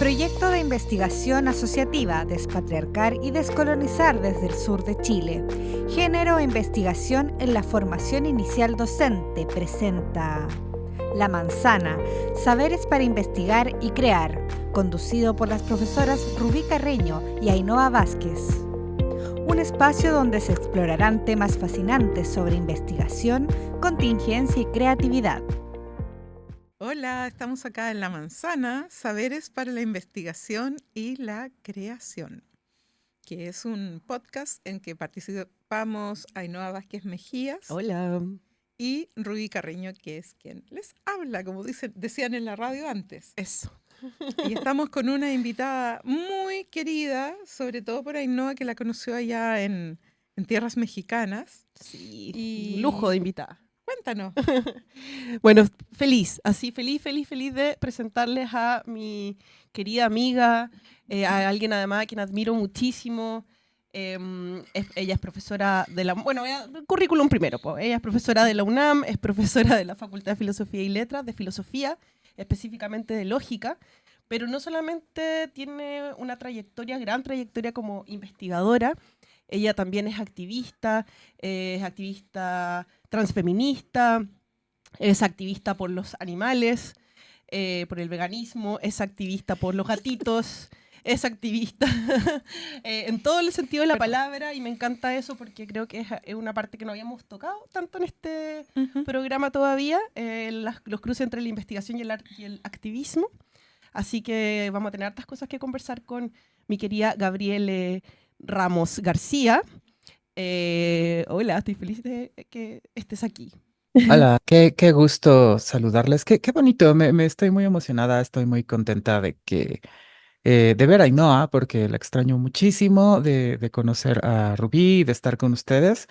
Proyecto de investigación asociativa Despatriarcar y Descolonizar desde el sur de Chile. Género e investigación en la formación inicial docente presenta La Manzana, Saberes para Investigar y Crear, conducido por las profesoras Rubí Carreño y Ainhoa Vázquez. Un espacio donde se explorarán temas fascinantes sobre investigación, contingencia y creatividad. Hola, estamos acá en La Manzana, Saberes para la Investigación y la Creación, que es un podcast en que participamos Ainhoa Vázquez Mejías. Hola. Y Rubí Carreño, que es quien les habla, como decían en la radio antes. Eso. Y estamos con una invitada muy querida, sobre todo por Ainhoa, que la conoció allá en tierras mexicanas. Sí, Y lujo de invitada. Cuéntanos. Bueno, feliz de presentarles a mi querida amiga, a alguien además a quien admiro muchísimo. Ella es profesora de la... Bueno, currículum primero. Ella es profesora de la UNAM, es profesora de la Facultad de Filosofía y Letras, de Filosofía, específicamente de Lógica, pero no solamente tiene una gran trayectoria como investigadora, ella también es activista transfeminista, es activista por los animales, por el veganismo, es activista por los gatitos, es activista en todo el sentido de la palabra, y me encanta eso porque creo que es una parte que no habíamos tocado tanto en este programa todavía, los cruces entre la investigación y el activismo. Así que vamos a tener hartas cosas que conversar con mi querida Gabriele Ramos García. Hola, estoy feliz de que estés aquí. Hola, qué gusto saludarles. Qué bonito, me estoy muy emocionada, estoy muy contenta de ver a Ainhoa, porque la extraño muchísimo, de conocer a Rubí, de estar con ustedes.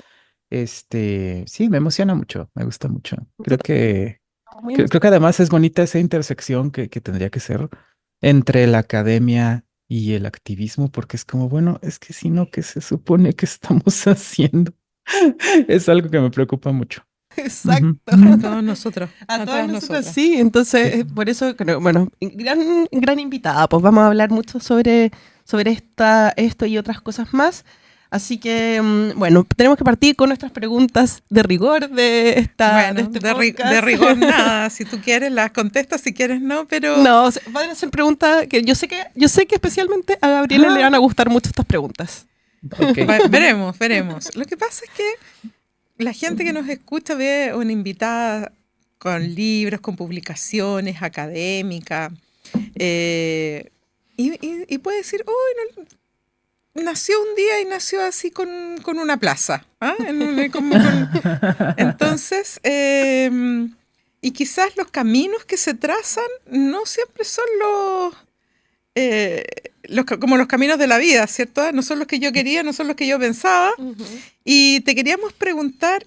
Sí, me emociona mucho, me gusta mucho. Creo que además es bonita esa intersección que tendría que ser entre la academia y el activismo, porque es como, bueno, es que si no, ¿qué se supone que estamos haciendo? Es algo que me preocupa mucho. Exacto. A todos nosotros. A todas nosotras, sí. Entonces, por eso, bueno, gran invitada. Pues vamos a hablar mucho sobre esto y otras cosas más. Así que, bueno, tenemos que partir con nuestras preguntas de rigor de este podcast. De rigor nada. Si tú quieres las contestas, si quieres no, pero... No, van a ser preguntas que yo sé que especialmente a Gabriela le van a gustar mucho estas preguntas. Okay. Veremos. Lo que pasa es que la gente que nos escucha ve una invitada con libros, con publicaciones académicas, y puede decir, uy, no, nació un día y nació así con una plaza. ¿Ah? Entonces, y quizás los caminos que se trazan no siempre son como los caminos de la vida, ¿cierto? No son los que yo quería, no son los que yo pensaba. Y te queríamos preguntar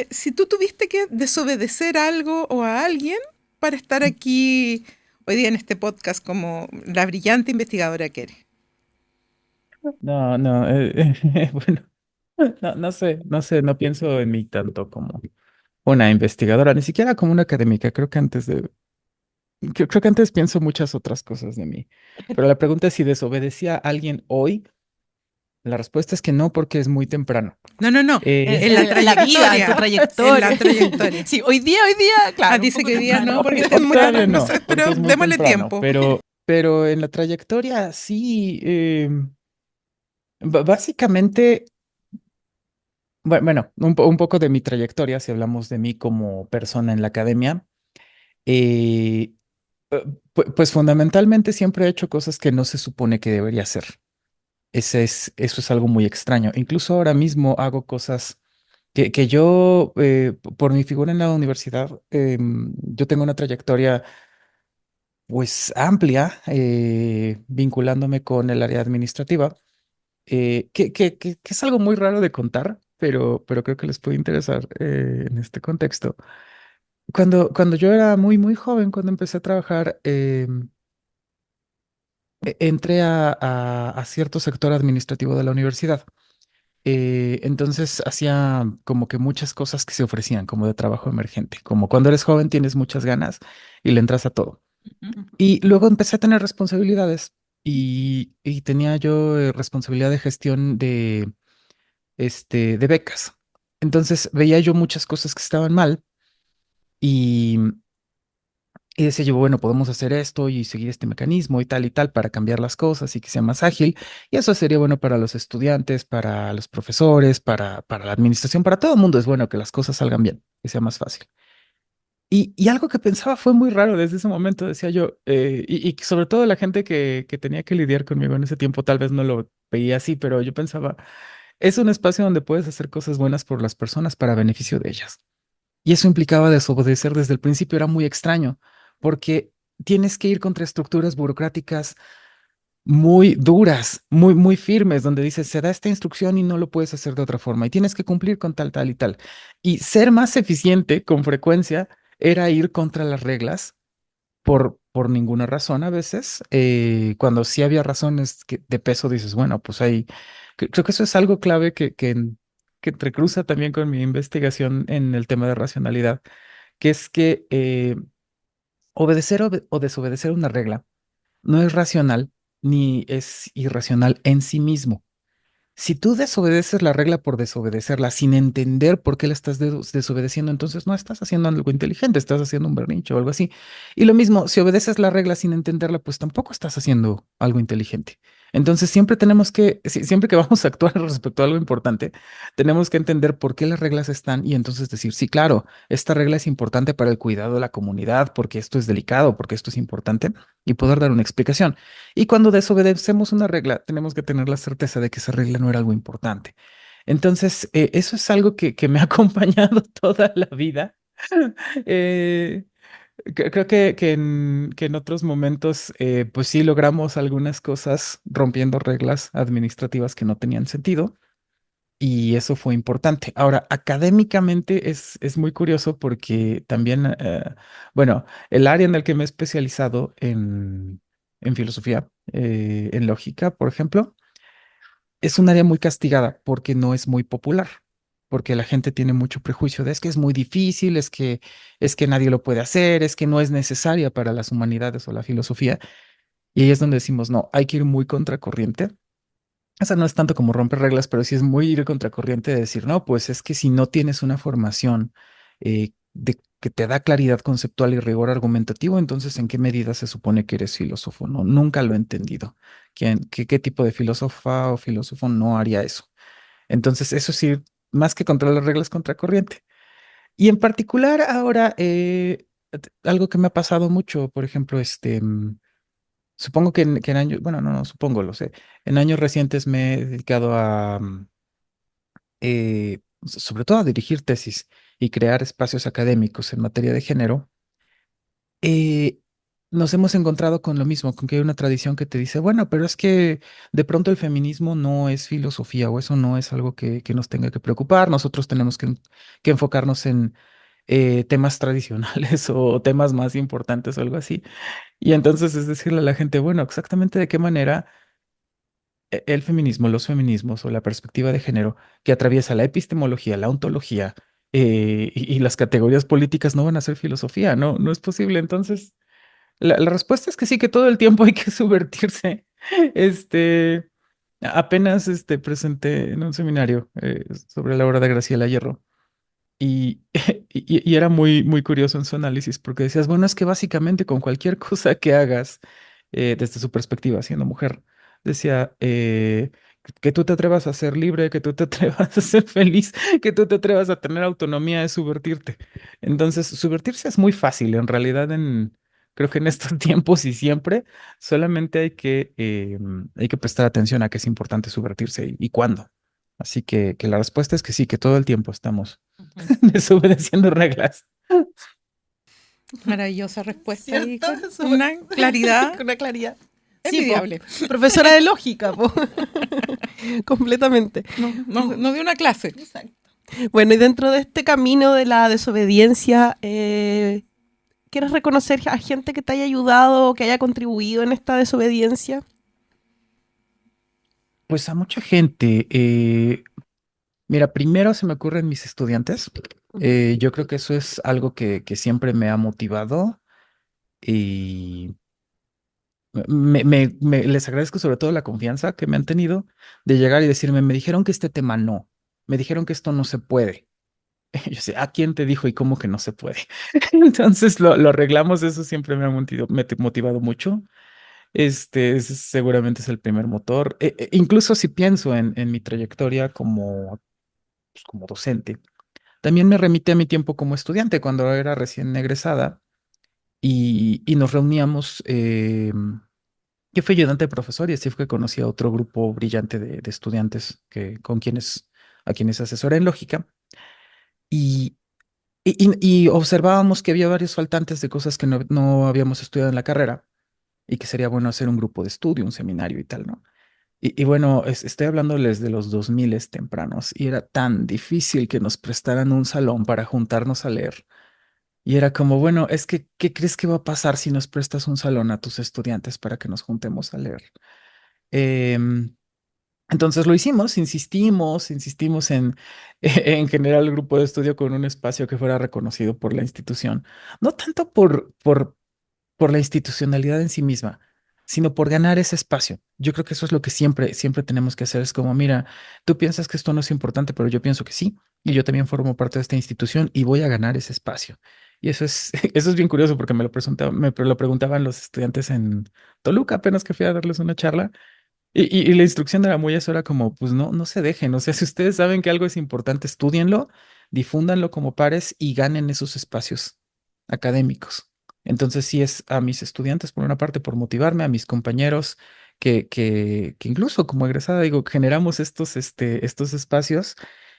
si tú tuviste que desobedecer algo o a alguien para estar aquí hoy día en este podcast como la brillante investigadora que eres. No, bueno, no pienso en mí tanto como una investigadora, ni siquiera como una académica. Creo que antes pienso muchas otras cosas de mí. Pero la pregunta es si desobedecía a alguien hoy. La respuesta es que no, porque es muy temprano. No. En la vida, en tu trayectoria. En la trayectoria. Sí, hoy día, claro. Dice que hoy día no, porque es Todavía temprano, pero porque es muy démosle temprano, tiempo. pero en la trayectoria sí. Básicamente, bueno, un poco de mi trayectoria, si hablamos de mí como persona en la academia, eh, pues fundamentalmente siempre he hecho cosas que no se supone que debería hacer. Eso es algo muy extraño. Incluso ahora mismo hago cosas que yo, por mi figura en la universidad, yo tengo una trayectoria pues amplia, vinculándome con el área administrativa, que es algo muy raro de contar, pero creo que les puede interesar en este contexto. Cuando yo era muy joven, cuando empecé a trabajar, entré a cierto sector administrativo de la universidad. Entonces hacía como que muchas cosas que se ofrecían como de trabajo emergente, como cuando eres joven tienes muchas ganas y le entras a todo. Y luego empecé a tener responsabilidades y tenía yo responsabilidad de gestión de becas. Entonces veía yo muchas cosas que estaban mal y, y decía yo, bueno, podemos hacer esto y seguir este mecanismo y tal para cambiar las cosas y que sea más ágil. Y eso sería bueno para los estudiantes, para los profesores, para la administración, para todo el mundo es bueno que las cosas salgan bien, que sea más fácil. Y algo que pensaba fue muy raro desde ese momento, decía yo, y sobre todo la gente que tenía que lidiar conmigo en ese tiempo tal vez no lo veía así, pero yo pensaba, es un espacio donde puedes hacer cosas buenas por las personas para beneficio de ellas. Y eso implicaba desobedecer desde el principio, era muy extraño, porque tienes que ir contra estructuras burocráticas muy duras, muy firmes, donde dices, se da esta instrucción y no lo puedes hacer de otra forma y tienes que cumplir con tal, tal y tal. Y ser más eficiente con frecuencia era ir contra las reglas por ninguna razón a veces. Cuando sí había razones de peso, dices, bueno, pues ahí, creo que eso es algo clave que entrecruza también con mi investigación en el tema de racionalidad, que es que obedecer o desobedecer una regla no es racional ni es irracional en sí mismo. Si tú desobedeces la regla por desobedecerla sin entender por qué la estás desobedeciendo, entonces no estás haciendo algo inteligente, estás haciendo un berrinche o algo así. Y lo mismo, si obedeces la regla sin entenderla, pues tampoco estás haciendo algo inteligente. Entonces siempre tenemos que, siempre que vamos a actuar respecto a algo importante, tenemos que entender por qué las reglas están y entonces decir, sí, claro, esta regla es importante para el cuidado de la comunidad, porque esto es delicado, porque esto es importante, y poder dar una explicación. Y cuando desobedecemos una regla, tenemos que tener la certeza de que esa regla no era algo importante. Entonces, eso es algo que me ha acompañado toda la vida. Eh, creo que en otros momentos, pues sí logramos algunas cosas rompiendo reglas administrativas que no tenían sentido. Y eso fue importante. Ahora, académicamente es muy curioso porque también, bueno, el área en el que me he especializado en filosofía, en lógica, por ejemplo, es un área muy castigada porque no es muy popular, porque la gente tiene mucho prejuicio de es que es muy difícil, es que nadie lo puede hacer, es que no es necesaria para las humanidades o la filosofía. Y ahí es donde decimos, no, hay que ir muy contracorriente. O sea, no es tanto como romper reglas, pero sí es muy ir contracorriente de decir, no, pues es que si no tienes una formación que te da claridad conceptual y rigor argumentativo, entonces ¿en qué medida se supone que eres filósofo? No, nunca lo he entendido. ¿Qué tipo de filósofa o filósofo no haría eso? Entonces, eso sí, más que contra las reglas, contracorriente. Y en particular ahora, algo que me ha pasado mucho, por ejemplo, supongo que en años, bueno, no, no, supongo, lo sé. En años recientes me he dedicado a, sobre todo a dirigir tesis y crear espacios académicos en materia de género. eh, Nos hemos encontrado con lo mismo, con que hay una tradición que te dice, bueno, pero es que de pronto el feminismo no es filosofía o eso no es algo que nos tenga que preocupar. Nosotros tenemos que enfocarnos en temas tradicionales o temas más importantes o algo así. Y entonces es decirle a la gente, bueno, exactamente de qué manera el feminismo, los feminismos o la perspectiva de género que atraviesa la epistemología, la ontología y las categorías políticas no van a ser filosofía, no, no es posible. Entonces, la respuesta es que sí, que todo el tiempo hay que subvertirse. Este, apenas presenté en un seminario sobre la obra de Graciela Hierro y, y era muy curioso en su análisis porque decías, bueno, es que básicamente con cualquier cosa que hagas desde su perspectiva, siendo mujer, decía que tú te atrevas a ser libre, que tú te atrevas a ser feliz, que tú te atrevas a tener autonomía es subvertirte. Entonces, subvertirse es muy fácil, en realidad, creo que en estos tiempos y siempre, solamente hay que prestar atención a qué es importante subvertirse y cuándo. Así que la respuesta es que sí, que todo el tiempo estamos desobedeciendo reglas. Maravillosa respuesta y ¿Cierto? con una claridad Con una claridad. Sí, po, envidiable. profesora de lógica, po. Completamente. No de una clase. Exacto. Bueno, y dentro de este camino de la desobediencia, ¿quieres reconocer a gente que te haya ayudado, que haya contribuido en esta desobediencia? Pues a mucha gente. Mira, primero se me ocurren mis estudiantes. Yo creo que eso es algo que siempre me ha motivado. Y les agradezco sobre todo la confianza que me han tenido de llegar y decirme, me dijeron que este tema no, me dijeron que esto no se puede. Yo sé, ¿a quién te dijo y cómo que no se puede? Entonces lo arreglamos, eso siempre me ha motivado mucho. Ese seguramente es el primer motor. Incluso si pienso en mi trayectoria como docente, también me remite a mi tiempo como estudiante, cuando era recién egresada y nos reuníamos. Yo fui ayudante de profesor y así fue que conocí a otro grupo brillante de estudiantes a quienes asesoré en lógica. Y, y observábamos que había varios faltantes de cosas que no habíamos estudiado en la carrera y que sería bueno hacer un grupo de estudio, un seminario y tal, ¿no? Y bueno, estoy hablándoles de los 2000 tempranos y era tan difícil que nos prestaran un salón para juntarnos a leer. Y era como, bueno, es que, ¿qué crees que va a pasar si nos prestas un salón a tus estudiantes para que nos juntemos a leer? Em, entonces lo hicimos, insistimos en generar el grupo de estudio con un espacio que fuera reconocido por la institución. No tanto por la institucionalidad en sí misma, sino por ganar ese espacio. Yo creo que eso es lo que siempre tenemos que hacer. Es como, mira, tú piensas que esto no es importante, pero yo pienso que sí, y yo también formo parte de esta institución y voy a ganar ese espacio. Y eso es, eso es bien curioso porque me lo preguntaban los estudiantes en Toluca, apenas que fui a darles una charla. Y la instrucción era muy eso, era como, pues no se dejen, o sea, si ustedes saben que algo es importante, estúdienlo, difúndanlo como pares y ganen esos espacios académicos. Entonces, sí es a mis estudiantes, por una parte, por motivarme, a mis compañeros, que incluso como egresada, digo, generamos estos espacios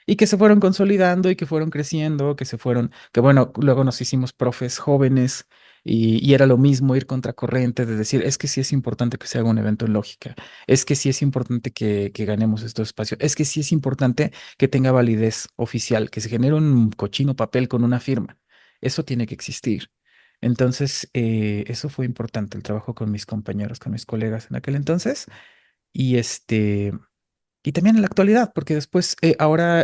y que se fueron consolidando y que fueron creciendo, que bueno, luego nos hicimos profes jóvenes y era lo mismo ir contracorriente de decir, es que sí es importante que se haga un evento en lógica, es que sí es importante que ganemos estos espacios, es que sí es importante que tenga validez oficial, que se genere un cochino papel con una firma. Eso tiene que existir. Entonces, eso fue importante, el trabajo con mis compañeros, con mis colegas en aquel entonces. Y y también en la actualidad, porque después, ahora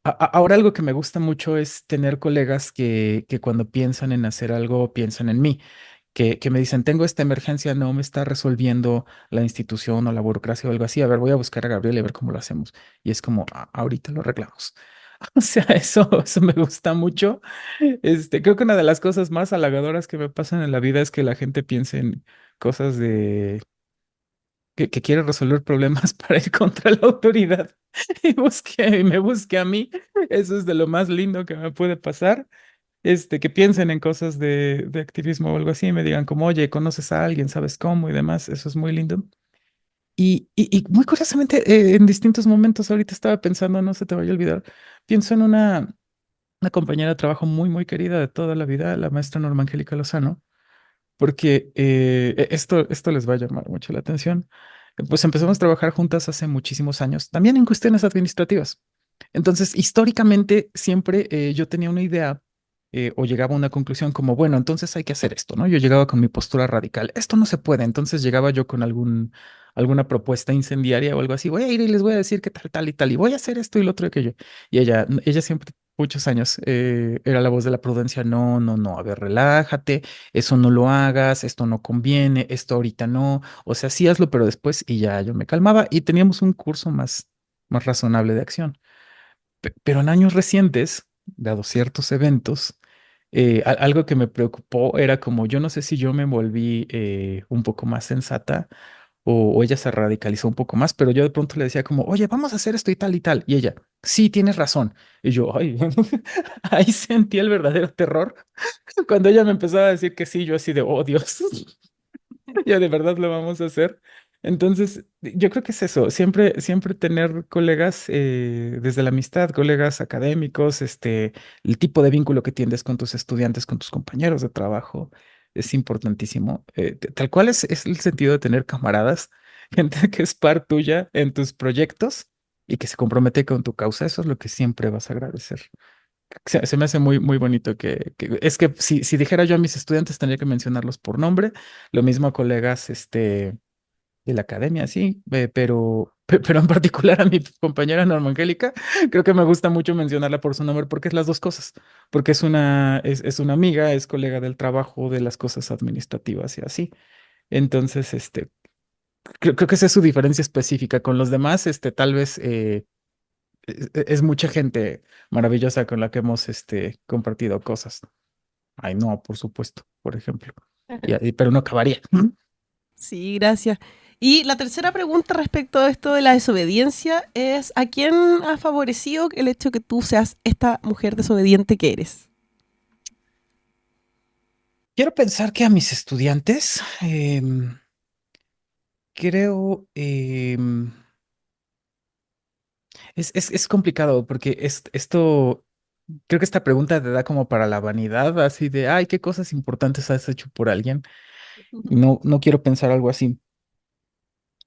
algo que me gusta mucho es tener colegas que cuando piensan en hacer algo, piensan en mí, que me dicen, tengo esta emergencia, no me está resolviendo la institución o la burocracia o algo así, a ver, voy a buscar a Gabriel y a ver cómo lo hacemos. Y es como, ahorita lo arreglamos." O sea, eso me gusta mucho. Creo que una de las cosas más halagadoras que me pasan en la vida es que la gente piense en cosas que quiere resolver problemas para ir contra la autoridad y me busque a mí. Eso es de lo más lindo que me puede pasar. Que piensen en cosas de activismo o algo así y me digan como, oye, ¿conoces a alguien? ¿Sabes cómo? Y demás. Eso es muy lindo. Y muy curiosamente, en distintos momentos, ahorita estaba pensando, no se te vaya a olvidar, pienso en una compañera de trabajo muy querida de toda la vida, la maestra Norma Angélica Lozano, porque esto les va a llamar mucho la atención. Pues empezamos a trabajar juntas hace muchísimos años, también en cuestiones administrativas. Entonces, históricamente, siempre yo tenía una idea o llegaba a una conclusión como, bueno, entonces hay que hacer esto, ¿no? Yo llegaba con mi postura radical, esto no se puede, entonces llegaba yo con alguna propuesta incendiaria o algo así, voy a ir y les voy a decir que tal y tal, y voy a hacer esto y lo otro y aquello. Y ella siempre, muchos años, era la voz de la prudencia, no, a ver, relájate, eso no lo hagas, esto no conviene, esto ahorita no, o sea, sí hazlo, pero después, y ya yo me calmaba y teníamos un curso más razonable de acción. Pero en años recientes, dado ciertos eventos, algo que me preocupó era como yo no sé si yo me volví un poco más sensata o ella se radicalizó un poco más, pero yo de pronto le decía como, oye, vamos a hacer esto y tal y tal. Y ella, sí, tienes razón. Y yo, ay, ahí sentí el verdadero terror. Cuando ella me empezaba a decir que sí, yo así de, oh Dios. Ya de verdad lo vamos a hacer. Entonces, yo creo que es eso, siempre tener colegas desde la amistad, colegas académicos, el tipo de vínculo que tienes con tus estudiantes, con tus compañeros de trabajo, es importantísimo. Tal cual es el sentido de tener camaradas, gente que es par tuya en tus proyectos y que se compromete con tu causa, eso es lo que siempre vas a agradecer. Se me hace muy bonito es que si dijera yo a mis estudiantes tendría que mencionarlos por nombre, lo mismo a colegas de la academia, sí, pero Pero en particular a mi compañera Norma Angélica, creo que me gusta mucho mencionarla por su nombre porque es las dos cosas. Porque es una amiga, es colega del trabajo, de las cosas administrativas y así. Entonces, creo que esa es su diferencia específica. Con los demás, tal vez es mucha gente maravillosa con la que hemos compartido cosas. Ay, no, por supuesto, por ejemplo. Pero no acabaría. Sí, gracias. Y la tercera pregunta respecto a esto de la desobediencia es, ¿a quién ha favorecido el hecho que tú seas esta mujer desobediente que eres? Quiero pensar que a mis estudiantes, creo, es complicado porque esto, creo que esta pregunta te da como para la vanidad, así de, ay, ¿qué cosas importantes has hecho por alguien? Y no, no quiero pensar algo así,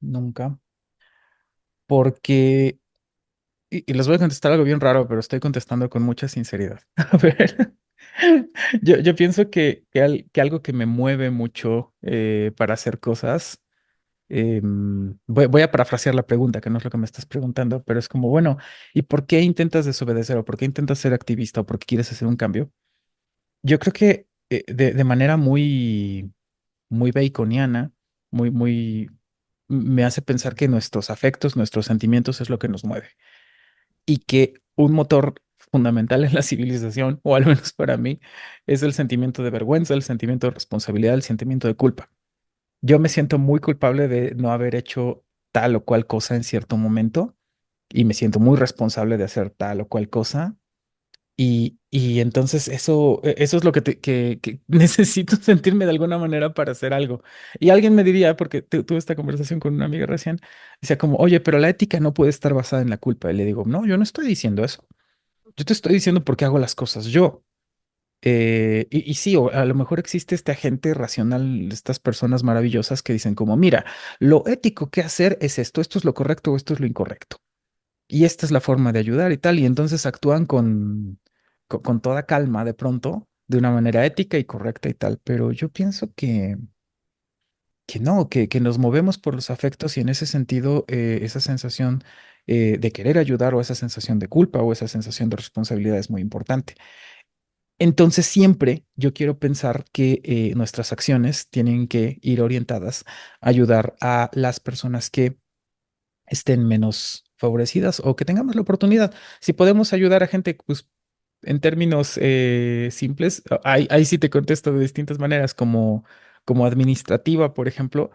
nunca, porque, y les voy a contestar algo bien raro, pero estoy contestando con mucha sinceridad. A ver, yo pienso que algo que me mueve mucho para hacer cosas. Voy a parafrasear la pregunta, que no es lo que me estás preguntando, pero es como, bueno, ¿y por qué intentas desobedecer o por qué intentas ser activista o por qué quieres hacer un cambio? Yo creo que de manera muy baconiana, muy, me hace pensar que nuestros afectos, nuestros sentimientos es lo que nos mueve y que un motor fundamental en la civilización, o al menos para mí, es el sentimiento de vergüenza, el sentimiento de responsabilidad, el sentimiento de culpa. Yo me siento muy culpable de no haber hecho tal o cual cosa en cierto momento y me siento muy responsable de hacer tal o cual cosa. Y entonces eso es lo que necesito sentirme de alguna manera para hacer algo. Y alguien me diría, porque tuve esta conversación con una amiga recién, decía como, oye, pero la ética no puede estar basada en la culpa. Y le digo, no, yo no estoy diciendo eso. Yo te estoy diciendo por qué hago las cosas yo. Y sí, a lo mejor existe este agente racional, estas personas maravillosas que dicen como, mira, lo ético que hacer es esto es lo correcto o esto es lo incorrecto. Y esta es la forma de ayudar y tal. Y entonces actúan con toda calma de pronto, de una manera ética y correcta y tal. Pero yo pienso que no, que nos movemos por los afectos y en ese sentido, esa sensación de querer ayudar o esa sensación de culpa o esa sensación de responsabilidad es muy importante. Entonces siempre yo quiero pensar que nuestras acciones tienen que ir orientadas a ayudar a las personas que estén menos favorecidas o que tengamos la oportunidad. Si podemos ayudar a gente, pues en términos simples, ahí sí te contesto de distintas maneras, como administrativa, por ejemplo.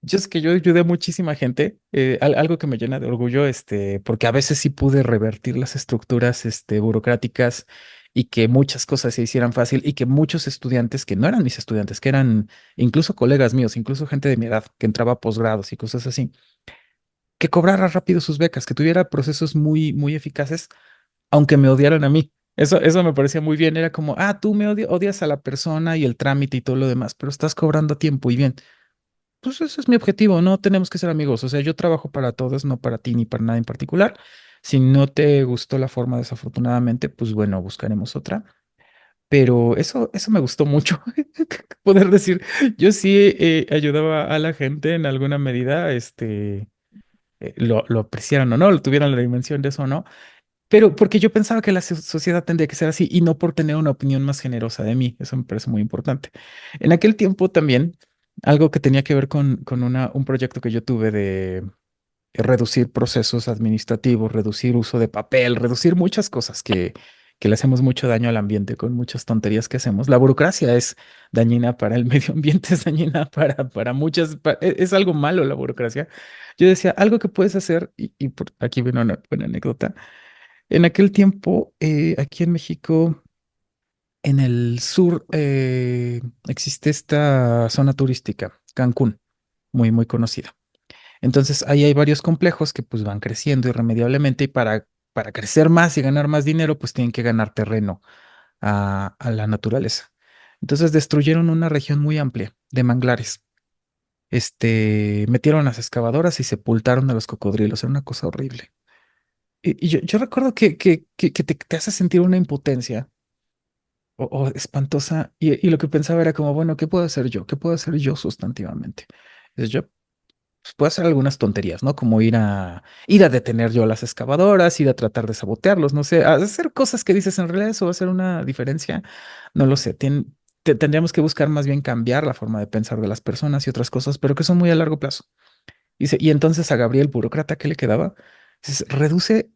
Yo es que yo ayudé a muchísima gente, algo que me llena de orgullo, porque a veces sí pude revertir las estructuras, burocráticas y que muchas cosas se hicieran fácil y que muchos estudiantes que no eran mis estudiantes, que eran incluso colegas míos, incluso gente de mi edad que entraba a posgrados y cosas así, que cobrara rápido sus becas, que tuviera procesos muy eficaces, aunque me odiaran a mí. Eso me parecía muy bien. Era como, tú me odias a la persona y el trámite y todo lo demás, pero estás cobrando a tiempo y bien. Pues ese es mi objetivo, no tenemos que ser amigos. O sea, yo trabajo para todos, no para ti ni para nada en particular. Si no te gustó la forma, desafortunadamente, pues bueno, buscaremos otra. Pero eso me gustó mucho, poder decir, yo sí ayudaba a la gente en alguna medida, lo apreciaran o no, lo tuvieran la dimensión de eso o no. Pero porque yo pensaba que la sociedad tendría que ser así y no por tener una opinión más generosa de mí. Eso me parece muy importante. En aquel tiempo también, algo que tenía que ver con un proyecto que yo tuve de reducir procesos administrativos, reducir uso de papel, reducir muchas cosas que le hacemos mucho daño al ambiente con muchas tonterías que hacemos. La burocracia es dañina para el medio ambiente, es dañina para muchas, es algo malo la burocracia. Yo decía, algo que puedes hacer, aquí viene una buena anécdota. En aquel tiempo, aquí en México, en el sur, existe esta zona turística, Cancún, muy conocida. Entonces, ahí hay varios complejos que pues van creciendo irremediablemente y para crecer más y ganar más dinero, pues tienen que ganar terreno a la naturaleza. Entonces, destruyeron una región muy amplia de manglares. Metieron las excavadoras y sepultaron a los cocodrilos. Era una cosa horrible. Y yo recuerdo que te hace sentir una impotencia o espantosa. Y lo que pensaba era como, bueno, ¿qué puedo hacer yo? ¿Qué puedo hacer yo sustantivamente? Entonces yo pues, puedo hacer algunas tonterías, ¿no? Como ir a detener yo las excavadoras, ir a tratar de sabotearlos, no sé, a hacer cosas que dices en realidad eso va a hacer una diferencia, no lo sé. Tendríamos que buscar más bien cambiar la forma de pensar de las personas y otras cosas, pero que son muy a largo plazo. Dice, y entonces a Gabriel, burócrata, ¿qué le quedaba? Dices, reduce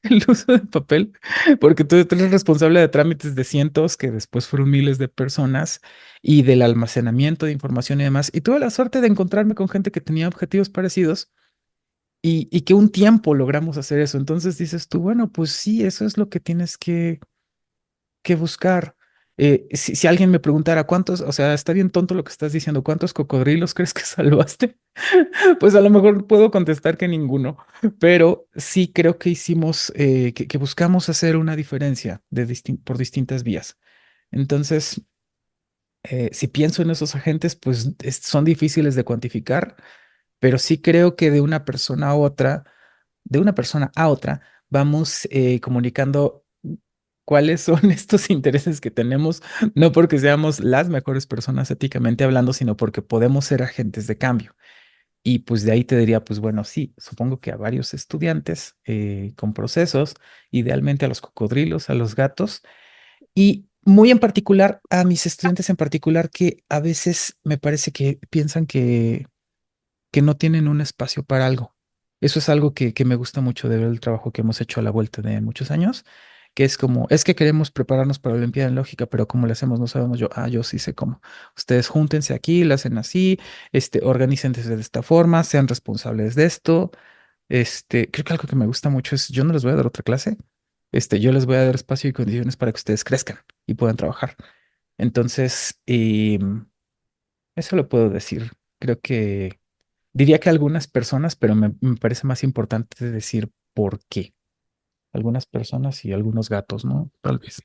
el uso de papel, porque tú eres responsable de trámites de cientos, que después fueron miles de personas, y del almacenamiento de información y demás. Y tuve la suerte de encontrarme con gente que tenía objetivos parecidos y que un tiempo logramos hacer eso. Entonces dices tú, bueno, pues sí, eso es lo que tienes que buscar. Si alguien me preguntara cuántos, o sea, está bien tonto lo que estás diciendo, ¿cuántos cocodrilos crees que salvaste? Pues a lo mejor puedo contestar que ninguno, pero sí creo que hicimos, que buscamos hacer una diferencia por distintas vías. Entonces, si pienso en esos agentes, pues son difíciles de cuantificar, pero sí creo que de una persona a otra, vamos comunicando cuáles son estos intereses que tenemos, no porque seamos las mejores personas éticamente hablando, sino porque podemos ser agentes de cambio. Y pues de ahí te diría, pues bueno, sí, supongo que a varios estudiantes con procesos, idealmente a los cocodrilos, a los gatos, y muy en particular a mis estudiantes en particular que a veces me parece que piensan que no tienen un espacio para algo. Eso es algo que me gusta mucho de ver el trabajo que hemos hecho a la vuelta de muchos años, que es como, es que queremos prepararnos para la Olimpiada en Lógica, pero ¿cómo le hacemos? No sabemos yo. Yo sí sé cómo. Ustedes júntense aquí, lo hacen así, organícense de esta forma, sean responsables de esto. Creo que algo que me gusta mucho es, yo no les voy a dar otra clase, yo les voy a dar espacio y condiciones para que ustedes crezcan y puedan trabajar. Entonces, eso lo puedo decir. Creo que diría que algunas personas, pero me parece más importante decir por qué. Algunas personas y algunos gatos, ¿no? Tal vez.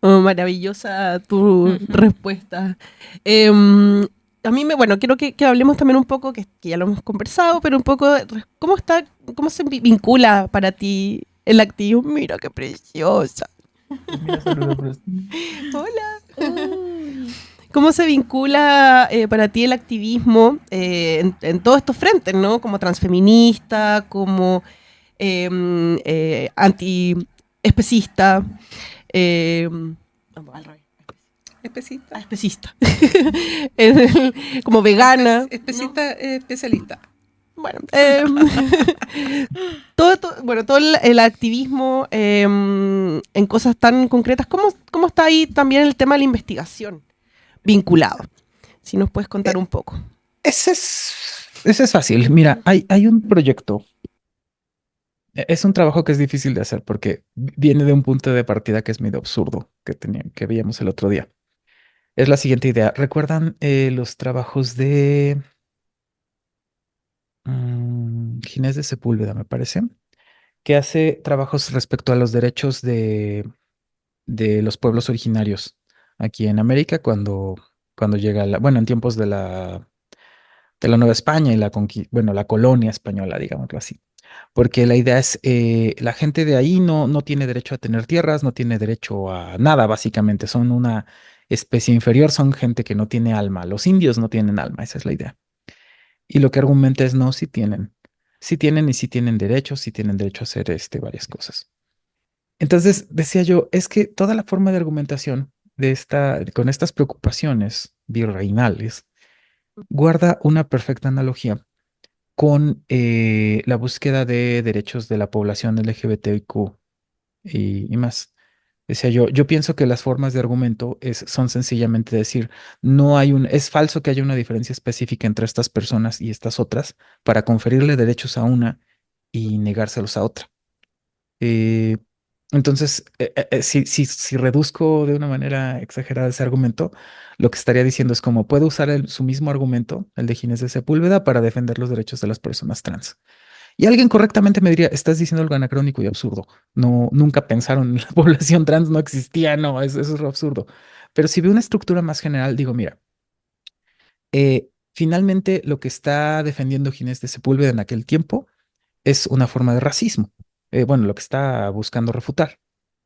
Oh, maravillosa tu Ujú. respuesta. A mí bueno, quiero que hablemos también un poco, que ya lo hemos conversado, pero un poco, cómo se vincula para ti el activismo. Mira qué preciosa. Mira, saludo, Hola. ¿Cómo se vincula para ti el activismo en todos estos frentes, ¿no? Como transfeminista, como anti-especista, al revés, Especista. especista, como vegana, ¿no? Especista, especialista. Bueno, bueno, todo el activismo en cosas tan concretas. ¿Cómo está ahí también el tema de la investigación vinculado? Si nos puedes contar un poco. Ese es fácil. Mira, hay un proyecto. Es un trabajo que es difícil de hacer porque viene de un punto de partida que es medio absurdo que veíamos el otro día. Es la siguiente idea. ¿Recuerdan los trabajos de Ginés de Sepúlveda, me parece? Que hace trabajos respecto a los derechos de los pueblos originarios aquí en América cuando llega bueno, en tiempos de la Nueva España y bueno, la colonia española, digámoslo así. Porque la idea es, la gente de ahí no tiene derecho a tener tierras, no tiene derecho a nada, básicamente. Son una especie inferior, son gente que no tiene alma. Los indios no tienen alma, esa es la idea. Y lo que argumenta es no, sí tienen. Sí tienen y sí tienen derechos, sí tienen derecho a hacer varias cosas. Entonces, decía yo, es que toda la forma de argumentación con estas preocupaciones virreinales guarda una perfecta analogía con la búsqueda de derechos de la población LGBTIQ y más. Decía yo pienso que las formas de argumento son sencillamente decir, es falso que haya una diferencia específica entre estas personas y estas otras para conferirle derechos a una y negárselos a otra. Eh, entonces, si reduzco de una manera exagerada ese argumento, lo que estaría diciendo es como puedo usar su mismo argumento, el de Ginés de Sepúlveda, para defender los derechos de las personas trans. Y alguien correctamente me diría, estás diciendo algo anacrónico y absurdo. No, nunca pensaron en la población trans, no existía, no, eso es lo absurdo. Pero si veo una estructura más general, digo, mira, finalmente lo que está defendiendo Ginés de Sepúlveda en aquel tiempo es una forma de racismo. Bueno, lo que está buscando refutar.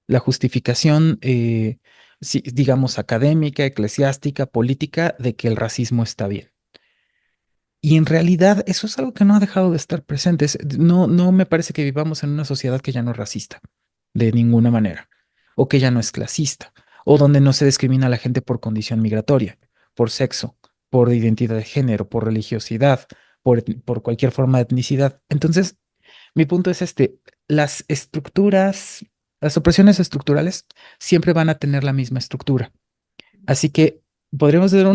La justificación, digamos, académica, eclesiástica, política, de que el racismo está bien. Y en realidad eso es algo que no ha dejado de estar presente. No, no me parece que vivamos en una sociedad que ya no es racista, de ninguna manera, o que ya no es clasista, o donde no se discrimina a la gente por condición migratoria, por sexo, por identidad de género, por religiosidad, por cualquier forma de etnicidad. Entonces, mi punto es las estructuras, las opresiones estructurales siempre van a tener la misma estructura. Así que podríamos hacer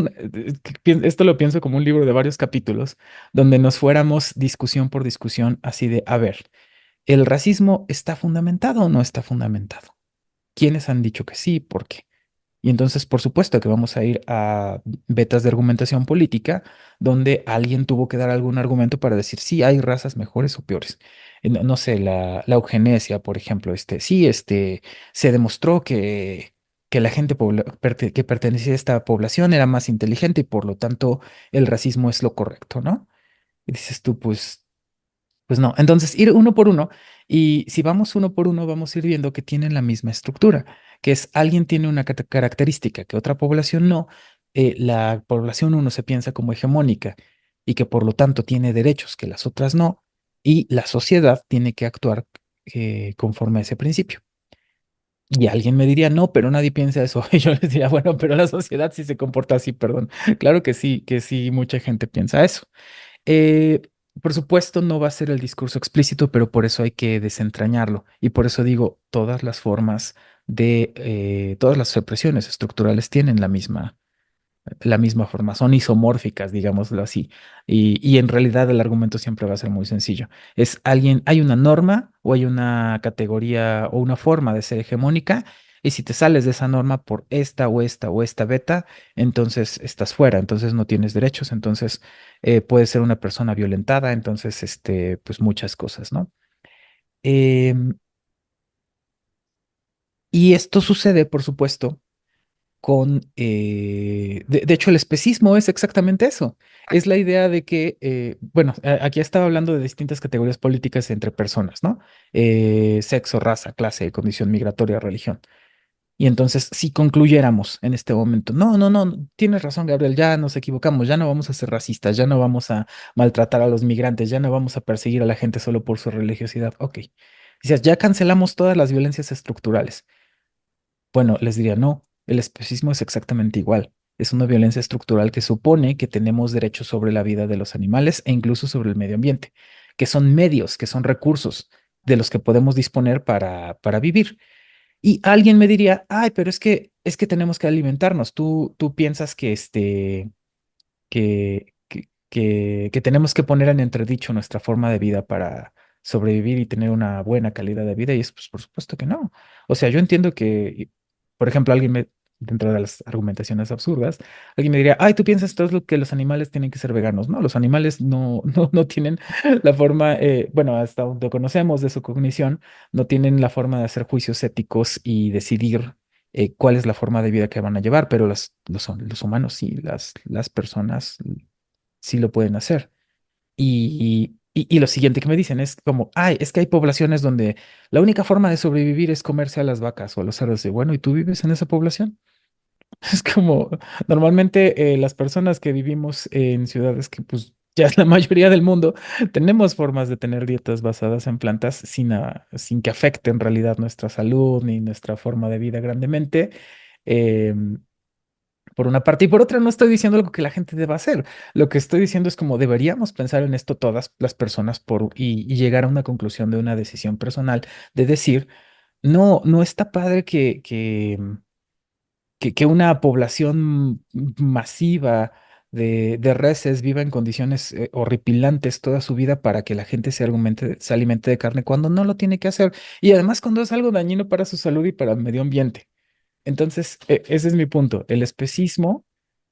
esto lo pienso como un libro de varios capítulos, donde nos fuéramos discusión por discusión, así de, a ver, ¿el racismo está fundamentado o no está fundamentado? ¿Quiénes han dicho que sí? ¿Por qué? Y entonces, por supuesto que vamos a ir a vetas de argumentación política, donde alguien tuvo que dar algún argumento para decir si hay razas mejores o peores. No, no sé, la eugenesia, por ejemplo, sí, se demostró que la gente que pertenecía a esta población era más inteligente y por lo tanto el racismo es lo correcto, ¿no? Y dices tú, pues no, entonces ir uno por uno y si vamos uno por uno vamos a ir viendo que tienen la misma estructura, que es alguien tiene una característica que otra población no, la población uno se piensa como hegemónica y que por lo tanto tiene derechos que las otras no y la sociedad tiene que actuar conforme a ese principio. Y alguien me diría, no, pero nadie piensa eso. Y yo les diría, bueno, pero la sociedad sí se comporta así, perdón. Claro que sí, mucha gente piensa eso. Eh, por supuesto, no va a ser el discurso explícito, pero por eso hay que desentrañarlo. Y por eso digo, todas las formas todas las represiones estructurales tienen la misma forma, son isomórficas, digámoslo así. Y en realidad el argumento siempre va a ser muy sencillo. Hay una norma o hay una categoría o una forma de ser hegemónica, y si te sales de esa norma por esta o esta o esta beta, entonces estás fuera, entonces no tienes derechos, entonces puedes ser una persona violentada, entonces, pues muchas cosas, ¿no? Em, y esto sucede, por supuesto de hecho, el especismo es exactamente eso. Es la idea de que, bueno, aquí estaba hablando de distintas categorías políticas entre personas, ¿no? Sexo, raza, clase, condición migratoria, religión. Y entonces, si concluyéramos en este momento, no, no, no, tienes razón, Gabriel, ya nos equivocamos, ya no vamos a ser racistas, ya no vamos a maltratar a los migrantes, ya no vamos a perseguir a la gente solo por su religiosidad. Ok. Dices, ya cancelamos todas las violencias estructurales. Bueno, les diría no, el especismo es exactamente igual. Es una violencia estructural que supone que tenemos derechos sobre la vida de los animales e incluso sobre el medio ambiente, que son medios, que son recursos de los que podemos disponer para vivir. Y alguien me diría, ay, pero es que tenemos que alimentarnos. Tú piensas que tenemos que poner en entredicho nuestra forma de vida para sobrevivir y tener una buena calidad de vida. Y es, pues, por supuesto que no. O sea, yo entiendo por ejemplo, dentro de las argumentaciones absurdas, alguien me diría, ay, tú piensas todo lo que los animales tienen que ser veganos. No, los animales no, no tienen la forma, bueno, hasta donde conocemos de su cognición, no tienen la forma de hacer juicios éticos y decidir cuál es la forma de vida que van a llevar, pero los humanos sí, las personas sí lo pueden hacer. Y lo siguiente que me dicen es como, ay, es que hay poblaciones donde la única forma de sobrevivir es comerse a las vacas o a los cerdos. Y bueno, ¿y tú vives en esa población? Es como, normalmente las personas que vivimos en ciudades que pues ya es la mayoría del mundo, tenemos formas de tener dietas basadas en plantas sin que afecte en realidad nuestra salud ni nuestra forma de vida grandemente. Em, por una parte, y por otra, no estoy diciendo algo que la gente deba hacer. Lo que estoy diciendo es como deberíamos pensar en esto todas las personas y llegar a una conclusión de una decisión personal de decir, no, no está padre que una población masiva de reses viva en condiciones horripilantes toda su vida para que la gente se alimente de carne cuando no lo tiene que hacer. Y además cuando es algo dañino para su salud y para el medio ambiente. Entonces, ese es mi punto. El especismo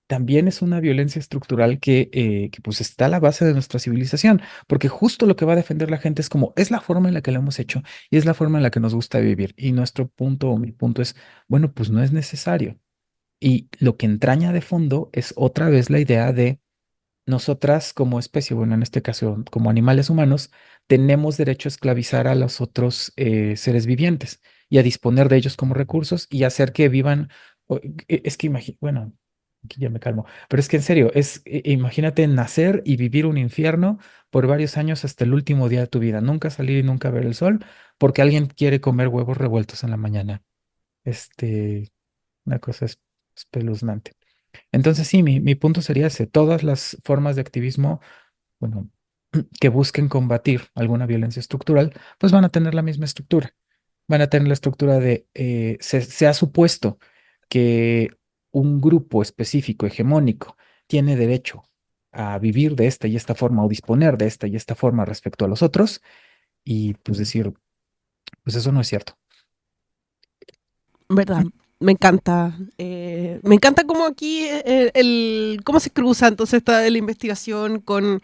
también es una violencia estructural que pues está a la base de nuestra civilización, porque justo lo que va a defender la gente es como es la forma en la que lo hemos hecho y es la forma en la que nos gusta vivir. Y nuestro punto o mi punto es, bueno, pues no es necesario. Y lo que entraña de fondo es otra vez la idea de nosotras como especie, bueno, en este caso como animales humanos, tenemos derecho a esclavizar a los otros seres vivientes y a disponer de ellos como recursos y hacer que vivan. Es que bueno. aquí ya me calmo. Pero es que en serio, imagínate nacer y vivir un infierno por varios años hasta el último día de tu vida. Nunca salir y nunca ver el sol porque alguien quiere comer huevos revueltos en la mañana. Este, una cosa espeluznante. Entonces, sí, mi punto sería ese. Todas las formas de activismo, bueno, que busquen combatir alguna violencia estructural, pues van a tener la misma estructura. Van a tener la estructura de, se ha supuesto que un grupo específico, hegemónico, tiene derecho a vivir de esta y esta forma o disponer de esta y esta forma respecto a los otros y pues decir, pues eso no es cierto. ¿Verdad? Me encanta. Me encanta cómo aquí cómo se cruza entonces esta la investigación con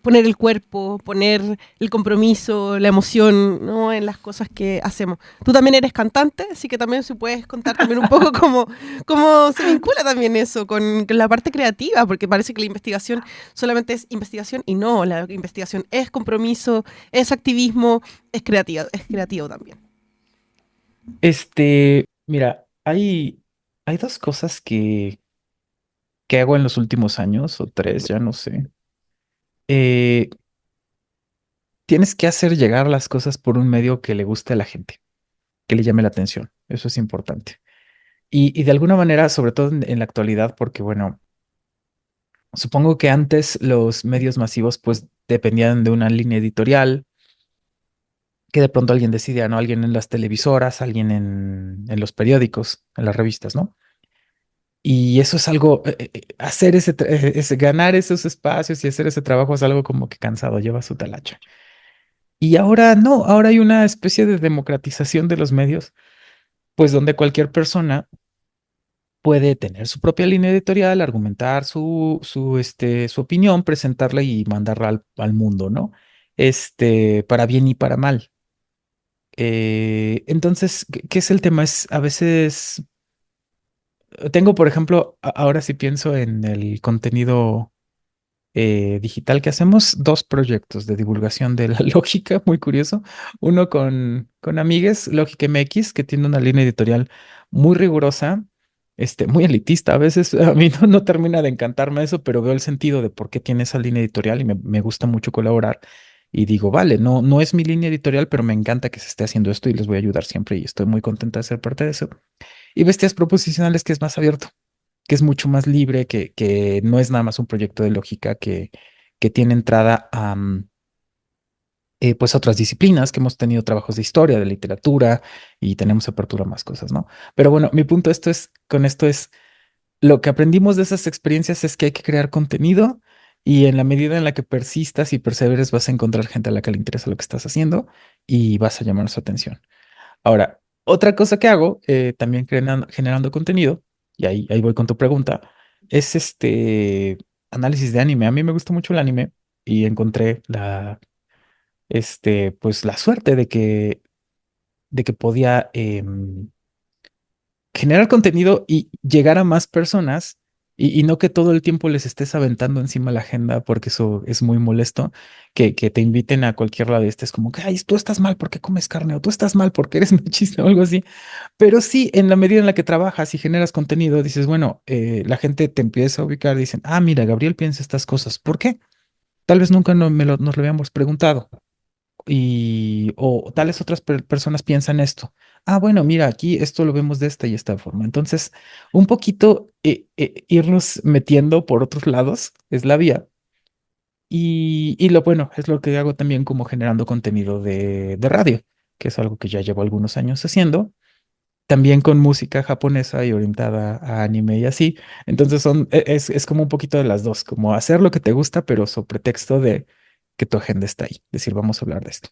poner el cuerpo, poner el compromiso, la emoción, ¿no? En las cosas que hacemos. Tú también eres cantante, así que también si puedes contar también un poco cómo se vincula también eso con la parte creativa, porque parece que la investigación solamente es investigación y no, la investigación es compromiso, es activismo, es creativo también. Mira, hay dos cosas que hago en los últimos años, o tres, ya no sé. Eh, Tienes que hacer llegar las cosas por un medio que le guste a la gente, que le llame la atención. Eso es importante. Y de alguna manera, sobre todo en la actualidad, porque bueno, supongo que antes los medios masivos pues dependían de una línea editorial, que de pronto alguien decidía, ¿no? Alguien en las televisoras, alguien en los periódicos, en las revistas, ¿no? Y eso es algo, hacer ganar esos espacios y hacer ese trabajo es algo como que cansado, lleva su talacha. Y ahora no, ahora hay una especie de democratización de los medios, pues donde cualquier persona puede tener su propia línea editorial, argumentar su opinión, presentarla y mandarla al mundo, ¿no? Para bien y para mal. Entonces, ¿qué es el tema? Es a veces, tengo, por ejemplo, ahora sí pienso en el contenido digital que hacemos, dos proyectos de divulgación de la lógica, muy curioso. Uno con amigues, Lógica MX, que tiene una línea editorial muy rigurosa, muy elitista. A veces a mí no termina de encantarme eso, pero veo el sentido de por qué tiene esa línea editorial y me gusta mucho colaborar. Y digo, vale, no es mi línea editorial, pero me encanta que se esté haciendo esto y les voy a ayudar siempre y estoy muy contenta de ser parte de eso. Y Bestias Proposicionales, que es más abierto, que es mucho más libre, que no es nada más un proyecto de lógica que tiene entrada a pues otras disciplinas, que hemos tenido trabajos de historia, de literatura y tenemos apertura a más cosas, ¿no? Pero bueno, mi punto con esto es, lo que aprendimos de esas experiencias es que hay que crear contenido y en la medida en la que persistas y perseveres vas a encontrar gente a la que le interesa lo que estás haciendo y vas a llamar su atención. Ahora, otra cosa que hago, también generando contenido, y ahí voy con tu pregunta, es análisis de anime. A mí me gusta mucho el anime y encontré pues la suerte de que podía generar contenido y llegar a más personas y no que todo el tiempo les estés aventando encima la agenda porque eso es muy molesto, que te inviten a cualquier lado y estés como que, ay, tú estás mal porque comes carne o tú estás mal porque eres machista o algo así. Pero sí, en la medida en la que trabajas y generas contenido, dices, bueno, la gente te empieza a ubicar, dicen, ah, mira, Gabriel piensa estas cosas. ¿Por qué? Tal vez nunca nos lo habíamos preguntado. O tales otras personas piensan esto. Ah, bueno, mira, aquí esto lo vemos de esta y esta forma. Entonces, un poquito irnos metiendo por otros lados es la vía. Y lo bueno, es lo que hago también como generando contenido de radio, que es algo que ya llevo algunos años haciendo también con música japonesa y orientada a anime y así. Entonces es como un poquito de las dos, como hacer lo que te gusta, pero sobre pretexto de que tu agenda está ahí, decir, vamos a hablar de esto.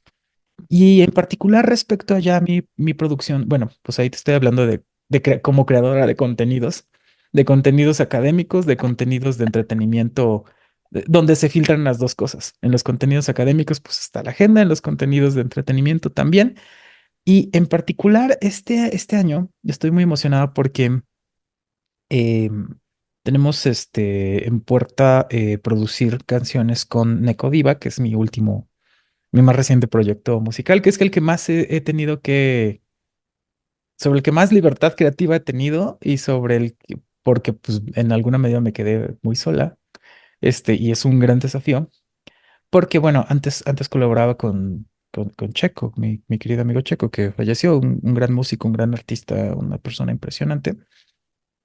Y en particular respecto a ya mi producción, bueno, pues ahí te estoy hablando como creadora de contenidos académicos, de contenidos de entretenimiento, donde se filtran las dos cosas. En los contenidos académicos, pues está la agenda, en los contenidos de entretenimiento también. Y en particular, este año estoy muy emocionada porque em, tenemos en puerta producir canciones con Necodiva, que es mi más reciente proyecto musical, que es el que más he tenido sobre el que más libertad creativa he tenido y sobre el que porque pues en alguna medida me quedé muy sola, y es un gran desafío, porque bueno, antes colaboraba con Checo, mi querido amigo Checo, que falleció, un gran músico, un gran artista, una persona impresionante.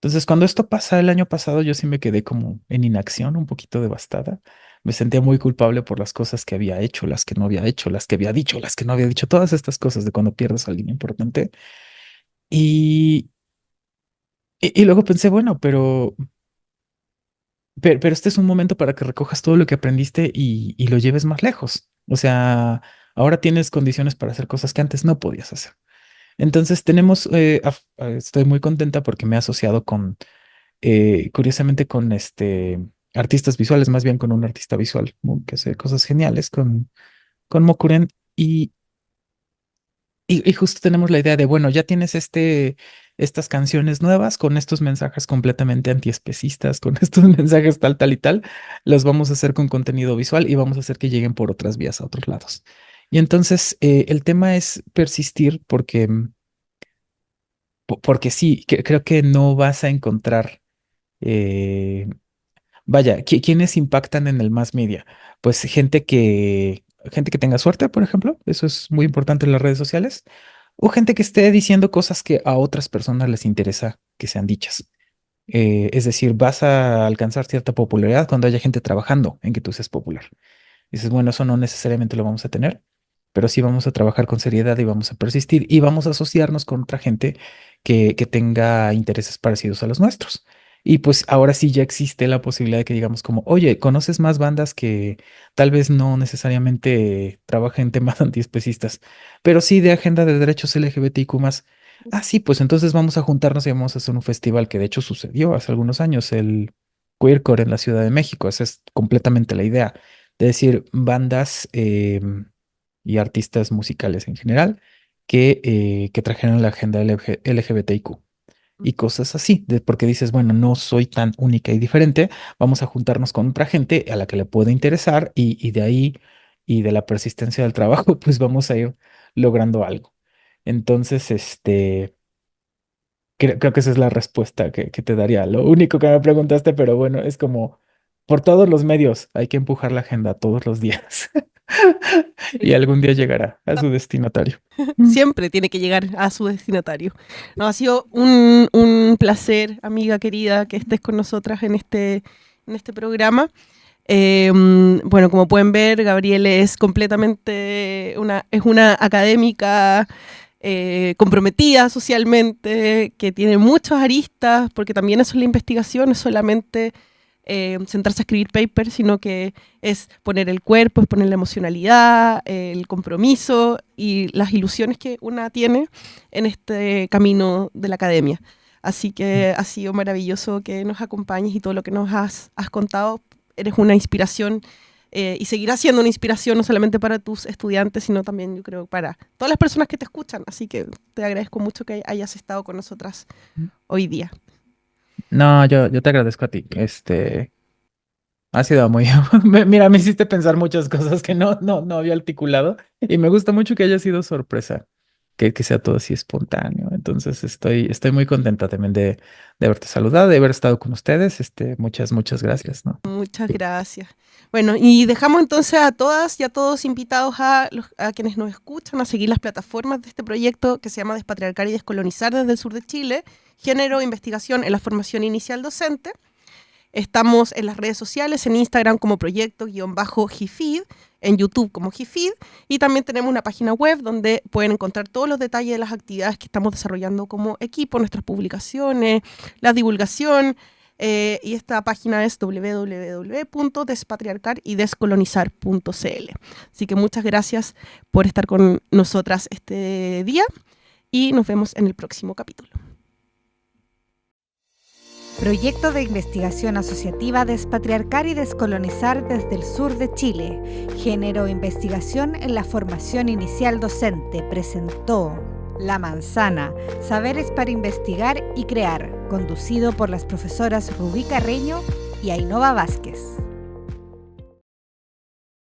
Entonces, cuando esto pasa el año pasado, yo sí me quedé como en inacción, un poquito devastada. Me sentía muy culpable por las cosas que había hecho, las que no había hecho, las que había dicho, las que no había dicho, todas estas cosas de cuando pierdes a alguien importante. Y, y luego pensé, bueno, pero este es un momento para que recojas todo lo que aprendiste y lo lleves más lejos. O sea, ahora tienes condiciones para hacer cosas que antes no podías hacer. Entonces estoy muy contenta porque me he asociado curiosamente con artistas visuales, más bien con un artista visual que hace cosas geniales, con Mokuren. Y justo tenemos la idea de, bueno, ya tienes estas canciones nuevas con estos mensajes completamente antiespecistas, con estos mensajes tal, tal y tal, los vamos a hacer con contenido visual y vamos a hacer que lleguen por otras vías a otros lados. Y entonces el tema es persistir porque sí, creo que no vas a encontrar, eh, vaya, ¿quiénes impactan en el mass media? Pues gente que tenga suerte, por ejemplo, eso es muy importante en las redes sociales, o gente que esté diciendo cosas que a otras personas les interesa que sean dichas. Es decir, vas a alcanzar cierta popularidad cuando haya gente trabajando en que tú seas popular. Dices, bueno, eso no necesariamente lo vamos a tener, pero sí vamos a trabajar con seriedad y vamos a persistir y vamos a asociarnos con otra gente que tenga intereses parecidos a los nuestros. Y pues ahora sí ya existe la posibilidad de que digamos como, oye, ¿conoces más bandas que tal vez no necesariamente trabajen temas antiespecistas, pero sí de agenda de derechos LGBTIQ más? Ah, sí, pues entonces vamos a juntarnos y vamos a hacer un festival que de hecho sucedió hace algunos años, el Queercore en la Ciudad de México. Esa es completamente la idea de decir bandas y artistas musicales en general que trajeron la agenda LGBTIQ y cosas así, porque dices, bueno, no soy tan única y diferente, vamos a juntarnos con otra gente a la que le puede interesar y de ahí y de la persistencia del trabajo, pues vamos a ir logrando algo. Entonces, creo que esa es la respuesta que te daría. Lo único que me preguntaste, pero bueno, es como por todos los medios hay que empujar la agenda todos los días. Y algún día llegará a su destinatario. Siempre tiene que llegar a su destinatario. No, ha sido un placer, amiga querida, que estés con nosotras en este programa. Bueno, como pueden ver, Gabriele es completamente una académica comprometida socialmente, que tiene muchas aristas, porque también eso es la investigación, no es solamente sentarse a escribir papers, sino que es poner el cuerpo, es poner la emocionalidad, el compromiso y las ilusiones que una tiene en este camino de la academia. Así que ha sido maravilloso que nos acompañes y todo lo que nos has contado. Eres una inspiración y seguirás siendo una inspiración no solamente para tus estudiantes, sino también, yo creo, para todas las personas que te escuchan. Así que te agradezco mucho que hayas estado con nosotras hoy día. No, yo te agradezco a ti. Ha sido muy... Mira, me hiciste pensar muchas cosas que no había articulado y me gusta mucho que haya sido sorpresa, que sea todo así espontáneo. Entonces estoy muy contenta también de haberte saludado, de haber estado con ustedes. Muchas gracias, ¿no? Muchas gracias. Bueno, y dejamos entonces a todas y a todos invitados a quienes nos escuchan a seguir las plataformas de este proyecto que se llama Despatriarcar y Descolonizar desde el sur de Chile, género e investigación en la formación inicial docente. Estamos en las redes sociales, en Instagram como proyecto-gifid, en YouTube como Gifid, y también tenemos una página web donde pueden encontrar todos los detalles de las actividades que estamos desarrollando como equipo, nuestras publicaciones, la divulgación, y esta página es www.despatriarcarydescolonizar.cl. Así que muchas gracias por estar con nosotras este día y nos vemos en el próximo capítulo. Proyecto de investigación asociativa Despatriarcar y Descolonizar desde el sur de Chile. Género e investigación en la formación inicial docente. Presentó La Manzana, Saberes para investigar y crear, conducido por las profesoras Rubí Carreño y Ainhoa Vázquez.